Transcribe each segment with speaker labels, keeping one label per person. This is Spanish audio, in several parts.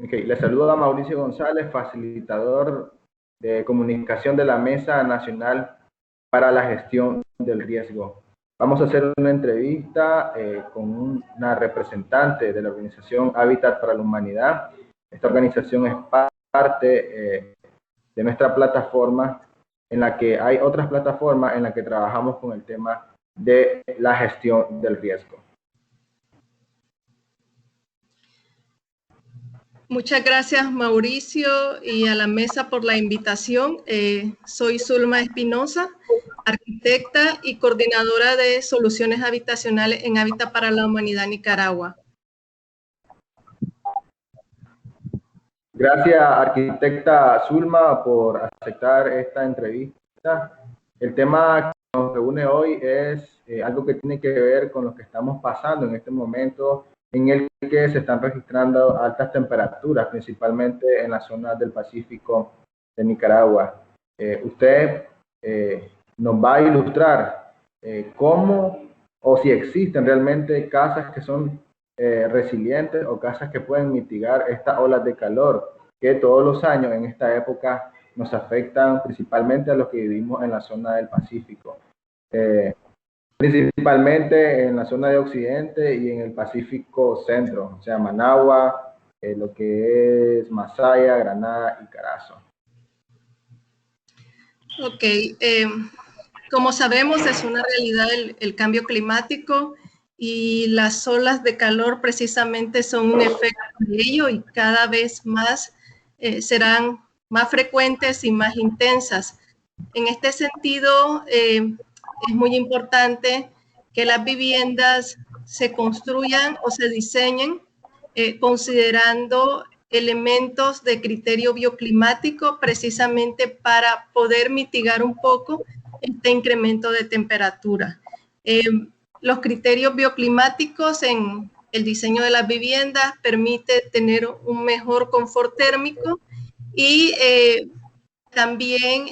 Speaker 1: Okay. Le saludo a Mauricio González, facilitador de comunicación de la Mesa Nacional para la Gestión del Riesgo. Vamos a hacer una entrevista con una representante de la organización Hábitat para la Humanidad. Esta organización es parte de nuestra plataforma, en la que hay otras plataformas en las que trabajamos con el tema de la gestión del riesgo.
Speaker 2: Muchas gracias, Mauricio, y a la mesa por la invitación. Soy Zulma Espinosa, arquitecta y coordinadora de soluciones habitacionales en Hábitat para la Humanidad, Nicaragua.
Speaker 1: Gracias, arquitecta Zulma, por aceptar esta entrevista. El tema que nos reúne hoy es algo que tiene que ver con lo que estamos pasando en este momento, en el que se están registrando altas temperaturas, principalmente en la zona del Pacífico de Nicaragua. Usted nos va a ilustrar cómo o si existen realmente casas que son resilientes o casas que pueden mitigar estas olas de calor que todos los años en esta época nos afectan, principalmente a los que vivimos en la zona del Pacífico. Principalmente en la zona de Occidente y en el Pacífico Centro, o sea, Managua, lo que es Masaya, Granada y Carazo.
Speaker 2: Ok, como sabemos es una realidad el cambio climático y las olas de calor precisamente son un efecto de ello y cada vez más serán más frecuentes y más intensas. En este sentido, es muy importante que las viviendas se construyan o se diseñen considerando elementos de criterio bioclimático precisamente para poder mitigar un poco este incremento de temperatura. Los criterios bioclimáticos en el diseño de las viviendas permite tener un mejor confort térmico y también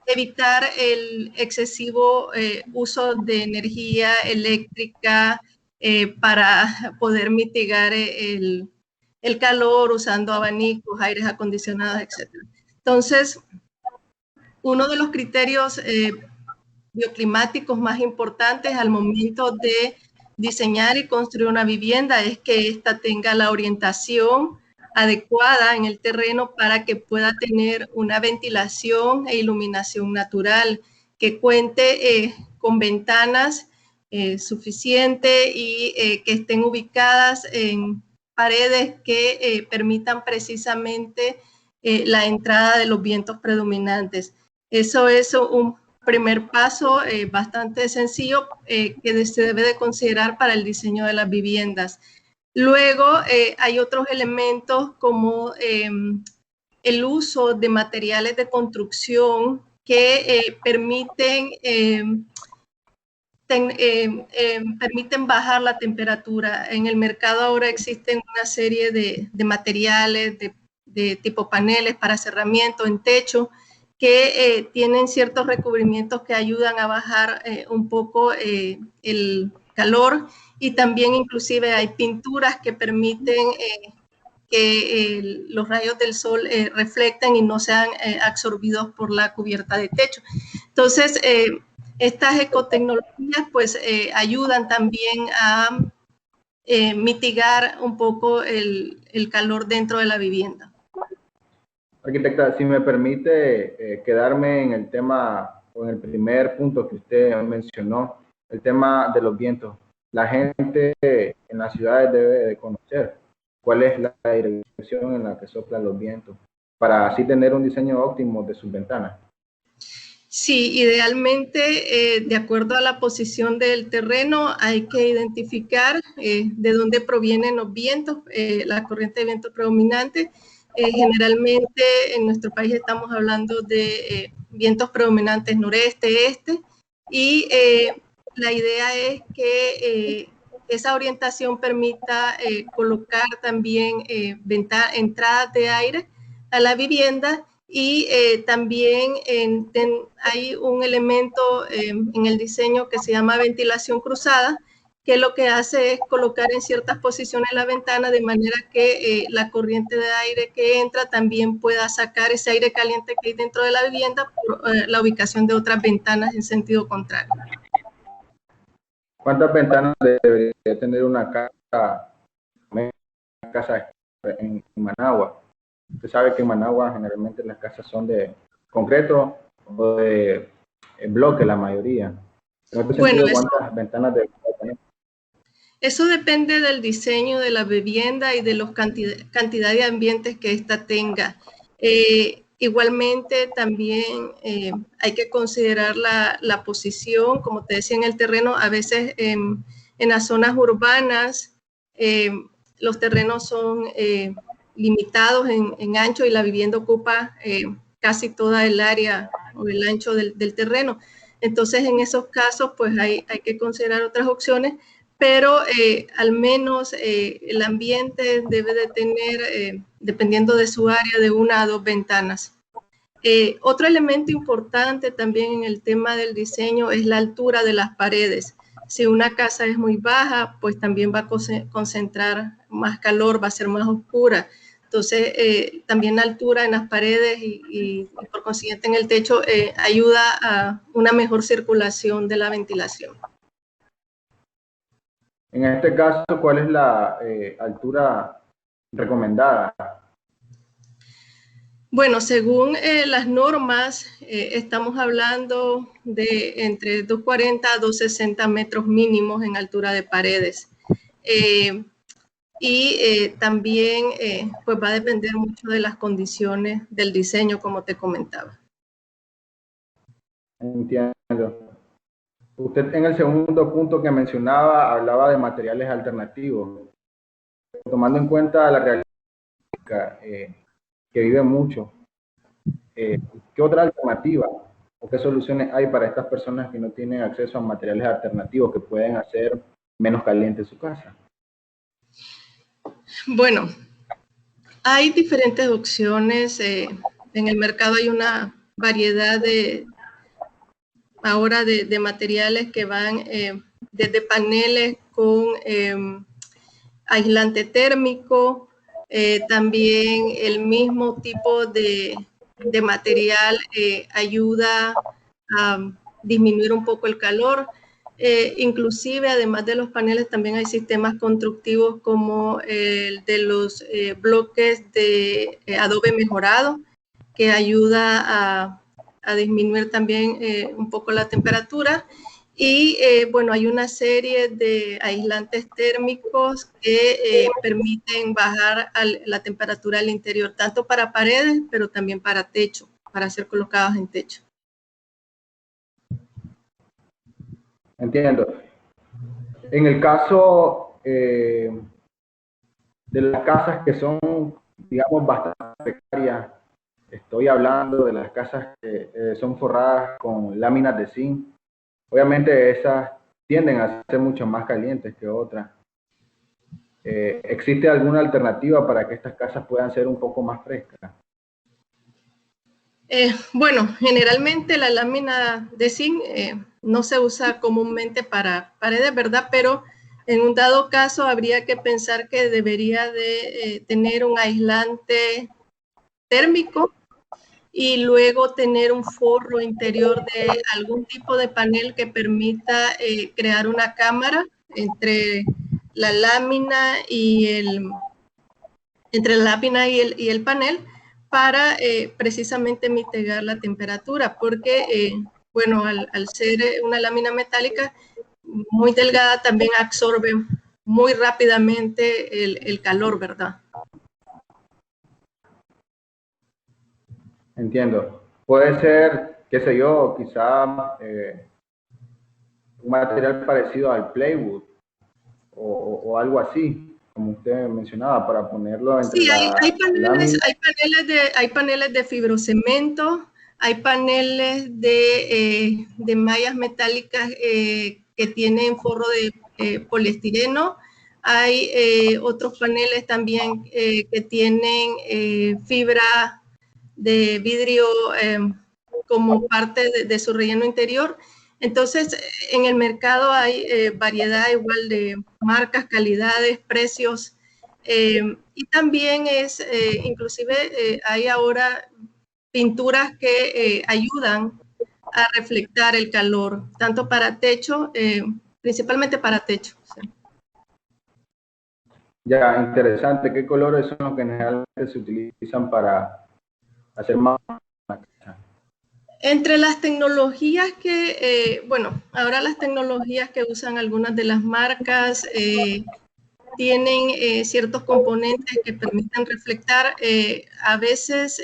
Speaker 2: evitar el excesivo uso de energía eléctrica para poder mitigar el calor usando abanicos, aires acondicionados, etc. Entonces, uno de los criterios bioclimáticos más importantes al momento de diseñar y construir una vivienda es que ésta tenga la orientación adecuada en el terreno para que pueda tener una ventilación e iluminación natural, que cuente con ventanas suficientes y que estén ubicadas en paredes que permitan precisamente la entrada de los vientos predominantes. Eso es un primer paso bastante sencillo que se debe de considerar para el diseño de las viviendas. Luego hay otros elementos como el uso de materiales de construcción que permiten bajar la temperatura. En el mercado ahora existen una serie de materiales de tipo paneles para cerramiento en techo que tienen ciertos recubrimientos que ayudan a bajar un poco el calor, y también inclusive hay pinturas que permiten que los rayos del sol reflecten y no sean absorbidos por la cubierta de techo. Entonces, estas ecotecnologías pues ayudan también a mitigar un poco el calor dentro de la vivienda.
Speaker 1: Arquitecta, si me permite quedarme en el tema, o en el primer punto que usted mencionó, el tema de los vientos. La gente en las ciudades debe de conocer cuál es la dirección en la que soplan los vientos, para así tener un diseño óptimo de sus ventanas.
Speaker 2: Sí, idealmente, de acuerdo a la posición del terreno, hay que identificar de dónde provienen los vientos, la corriente de viento predominante. Generalmente en nuestro país estamos hablando de vientos predominantes noreste, este, y la idea es que esa orientación permita colocar también entradas de aire a la vivienda, y también hay un elemento en el diseño que se llama ventilación cruzada, que lo que hace es colocar en ciertas posiciones la ventana de manera que la corriente de aire que entra también pueda sacar ese aire caliente que hay dentro de la vivienda por la ubicación de otras ventanas en sentido contrario.
Speaker 1: ¿Cuántas ventanas debería tener una casa en Managua? Usted sabe que en Managua generalmente las casas son de concreto o de bloque, la mayoría. En este sentido, ¿cuántas ventanas debería tener?
Speaker 2: Eso depende del diseño de la vivienda y de la cantidad de ambientes que ésta tenga. Igualmente, también hay que considerar la posición, como te decía, en el terreno. A veces en las zonas urbanas los terrenos son limitados en ancho y la vivienda ocupa casi toda el área o el ancho del terreno. Entonces, en esos casos, pues hay que considerar otras opciones, pero al menos el ambiente debe de tener, dependiendo de su área, de 1 a 2 ventanas. Otro elemento importante también en el tema del diseño es la altura de las paredes. Si una casa es muy baja, pues también va a concentrar más calor, va a ser más oscura. Entonces, también la altura en las paredes y por consiguiente en el techo ayuda a una mejor circulación de la ventilación.
Speaker 1: En este caso, ¿cuál es la altura recomendada?
Speaker 2: Bueno, según las normas, estamos hablando de entre 240 a 260 metros mínimos en altura de paredes. También pues va a depender mucho de las condiciones del diseño, como te comentaba.
Speaker 1: Entiendo. Usted en el segundo punto que mencionaba hablaba de materiales alternativos. Tomando en cuenta la realidad que vive mucho, ¿qué otra alternativa o qué soluciones hay para estas personas que no tienen acceso a materiales alternativos que pueden hacer menos caliente su casa?
Speaker 2: Bueno, hay diferentes opciones. En el mercado hay una variedad ahora de materiales que van desde paneles con aislante térmico, también el mismo tipo de material ayuda a disminuir un poco el calor. Inclusive, además de los paneles, también hay sistemas constructivos como el de los bloques de adobe mejorado, que ayuda a disminuir también un poco la temperatura. Y bueno, hay una serie de aislantes térmicos que permiten bajar la temperatura al interior, tanto para paredes, pero también para techo, para ser colocados en techo.
Speaker 1: Entiendo. En el caso de las casas que son, digamos, bastante precarias, estoy hablando de las casas que son forradas con láminas de zinc. Obviamente esas tienden a ser mucho más calientes que otras. ¿Existe alguna alternativa para que estas casas puedan ser un poco más frescas?
Speaker 2: Bueno, generalmente la lámina de zinc no se usa comúnmente para paredes, ¿verdad? Pero en un dado caso habría que pensar que debería de tener un aislante térmico y luego tener un forro interior de algún tipo de panel que permita crear una cámara entre la lámina y el panel para precisamente mitigar la temperatura, porque bueno, al ser una lámina metálica muy delgada también absorbe muy rápidamente el calor, ¿verdad?
Speaker 1: Entiendo. Puede ser, qué sé yo, quizá un material parecido al plywood o algo así, como usted mencionaba, para ponerlo entre
Speaker 2: sí, hay
Speaker 1: lámina.
Speaker 2: hay paneles de fibrocemento, hay paneles de mallas metálicas que tienen forro de poliestireno, hay otros paneles también que tienen fibra de vidrio como parte de su relleno interior. Entonces, en el mercado hay variedad igual de marcas, calidades, precios, y también inclusive hay ahora pinturas que ayudan a reflectar el calor, tanto para techo, principalmente para techo. ¿Sí?
Speaker 1: Ya, interesante. ¿Qué colores son los que generalmente se utilizan para hacer más?
Speaker 2: Entre las tecnologías bueno, ahora las tecnologías que usan algunas de las marcas tienen ciertos componentes que permiten reflectar. A veces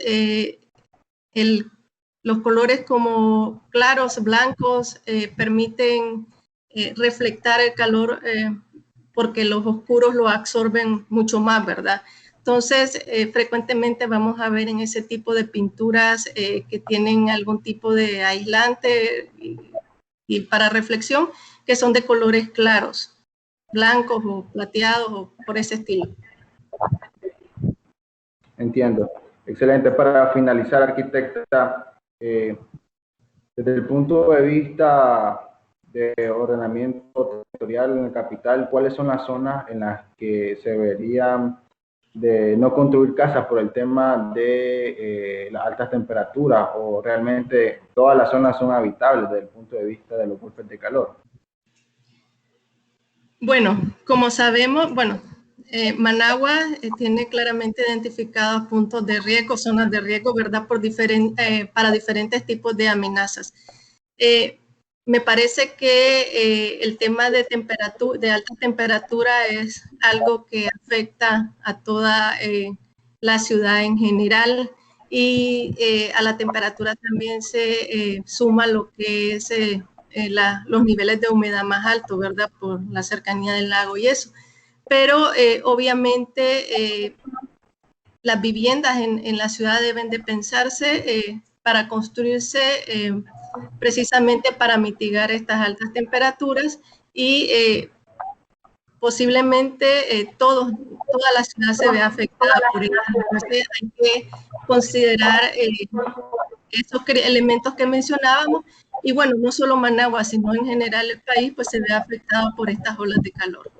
Speaker 2: los colores como claros, blancos, permiten reflectar el calor porque los oscuros lo absorben mucho más, ¿verdad? Entonces, frecuentemente vamos a ver en ese tipo de pinturas que tienen algún tipo de aislante y para reflexión, que son de colores claros, blancos o plateados o por ese estilo.
Speaker 1: Entiendo. Excelente. Para finalizar, arquitecta, desde el punto de vista de ordenamiento territorial en el capital, ¿cuáles son las zonas en las que se deberían de no construir casas por el tema de las altas temperaturas, o realmente todas las zonas son habitables desde el punto de vista de los golpes de calor?
Speaker 2: Bueno, como sabemos, Managua tiene claramente identificados puntos de riesgo, zonas de riesgo, ¿verdad? Para diferentes tipos de amenazas. Me parece que el tema de alta temperatura es algo que afecta a toda la ciudad en general, y a la temperatura también se suma lo que es los niveles de humedad más altos, ¿verdad? Por la cercanía del lago y eso. Pero obviamente las viviendas en la ciudad deben de pensarse para construirse precisamente para mitigar estas altas temperaturas, y posiblemente toda la ciudad se vea afectada por ello. Entonces hay que considerar esos elementos que mencionábamos, y bueno, no solo Managua, sino en general el país pues se ve afectado por estas olas de calor.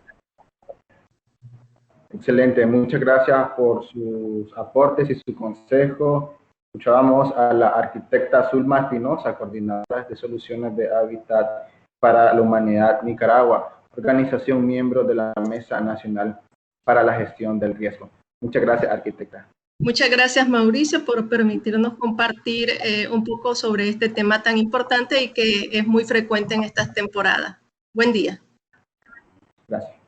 Speaker 1: Excelente, muchas gracias por sus aportes y su consejo. Escuchábamos a la arquitecta Zulma Espinosa, coordinadora de soluciones de hábitat para la humanidad Nicaragua, organización miembro de la Mesa Nacional para la Gestión del Riesgo. Muchas gracias, arquitecta.
Speaker 2: Muchas gracias, Mauricio, por permitirnos compartir un poco sobre este tema tan importante y que es muy frecuente en estas temporadas. Buen día.
Speaker 1: Gracias.